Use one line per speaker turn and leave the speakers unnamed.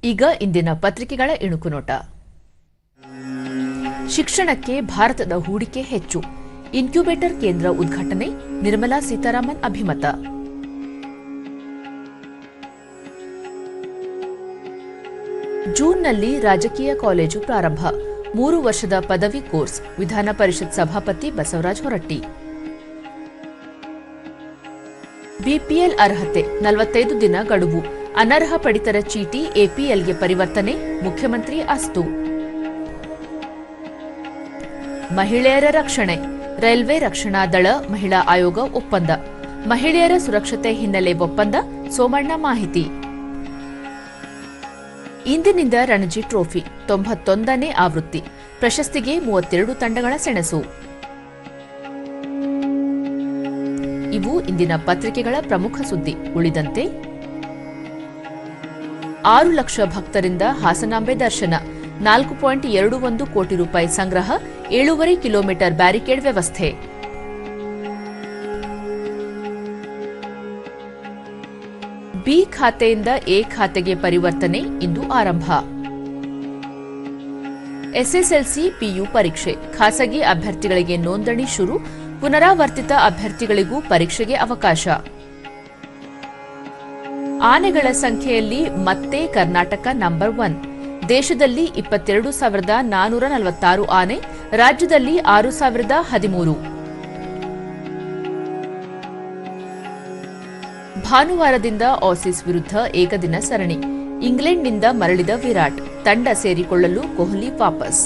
ಈಗ ಇಂದಿನ ಪತ್ರಿಕೆಗಳ ಇಣುಕುನೋಟ. ಶಿಕ್ಷಣಕ್ಕೆ ಭಾರತದ ಹೂಡಿಕೆ ಹೆಚ್ಚು, ಇನ್ಕ್ಯುಬೇಟರ್ ಕೇಂದ್ರ ಉದ್ಘಾಟನೆ, ನಿರ್ಮಲಾ ಸೀತಾರಾಮನ್ ಅಭಿಮತ. ಜೂನ್ನಲ್ಲಿ ರಾಜಕೀಯ ಕಾಲೇಜು ಪ್ರಾರಂಭ, 3 ವರ್ಷದ ಪದವಿ ಕೋರ್ಸ್, ವಿಧಾನ ಪರಿಷತ್ ಸಭಾಪತಿ ಬಸವರಾಜ ಹೊರಟ್ಟಿ. ಬಿಪಿಎಲ್ ಅರ್ಹತೆ 45 ದಿನ ಗಡುವು, ಅನರ್ಹ ಪಡಿತರ ಚೀಟಿ ಎಪಿಎಲ್ಗೆ ಪರಿವರ್ತನೆ, ಮುಖ್ಯಮಂತ್ರಿ ಅಸ್ತು. ಮಹಿಳೆಯರ ರಕ್ಷಣೆ, ರೈಲ್ವೆ ರಕ್ಷಣಾ ದಳ ಮಹಿಳಾ ಆಯೋಗ ಒಪ್ಪಂದ, ಮಹಿಳೆಯರ ಸುರಕ್ಷತೆ ಹಿನ್ನೆಲೆ ಒಪ್ಪಂದ, ಸೋಮಣ್ಣ ಮಾಹಿತಿ. ಇಂದಿನಿಂದ ರಣಜಿ ಟ್ರೋಫಿ 91ನೇ ಆವೃತ್ತಿ, ಪ್ರಶಸ್ತಿಗೆ 32 ತಂಡಗಳ ಸೆಣಸು. ಇವು ಇಂದಿನ ಪತ್ರಿಕೆಗಳ ಪ್ರಮುಖ ಸುದ್ದಿ. ಉಳಿದಂತೆ 6 ಲಕ್ಷ ಭಕ್ತರಿಂದ ಹಾಸನಾಂಬೆ ದರ್ಶನ, 4.21 ಕೋಟಿ ರೂಪಾಯಿ ಸಂಗ್ರಹ, 7.5 ಕಿಲೋಮೀಟರ್ ಬ್ಯಾರಿಕೇಡ್ ವ್ಯವಸ್ಥೆ. ಬಿ ಖಾತೆಯಿಂದ ಎ ಖಾತೆಗೆ ಪರಿವರ್ತನೆ ಇಂದು ಆರಂಭ. ಎಸ್ಎಸ್ಎಲ್ಸಿ ಪಿಯು ಪರೀಕ್ಷೆ, ಖಾಸಗಿ ಅಭ್ಯರ್ಥಿಗಳಿಗೆ ನೋಂದಣಿ ಶುರು, ಪುನರಾವರ್ತಿತ ಅಭ್ಯರ್ಥಿಗಳಿಗೂ ಪರೀಕ್ಷೆಗೆ ಅವಕಾಶ. ಆನೆಗಳ ಸಂಖ್ಯೆಯಲ್ಲಿ ಮತ್ತೆ ಕರ್ನಾಟಕ ನಂಬರ್ 1, ದೇಶದಲ್ಲಿ 22,446 ಆನೆ, ರಾಜ್ಯದಲ್ಲಿ 6,013. ಭಾನುವಾರದಿಂದ ಆಸೀಸ್ ವಿರುದ್ಧ ಏಕದಿನ ಸರಣಿ, ಇಂಗ್ಲೆಂಡ್ನಿಂದ ಮರಳಿದ ವಿರಾಟ್, ತಂಡ ಸೇರಿಕೊಳ್ಳಲು ಕೊಹ್ಲಿ ವಾಪಸ್.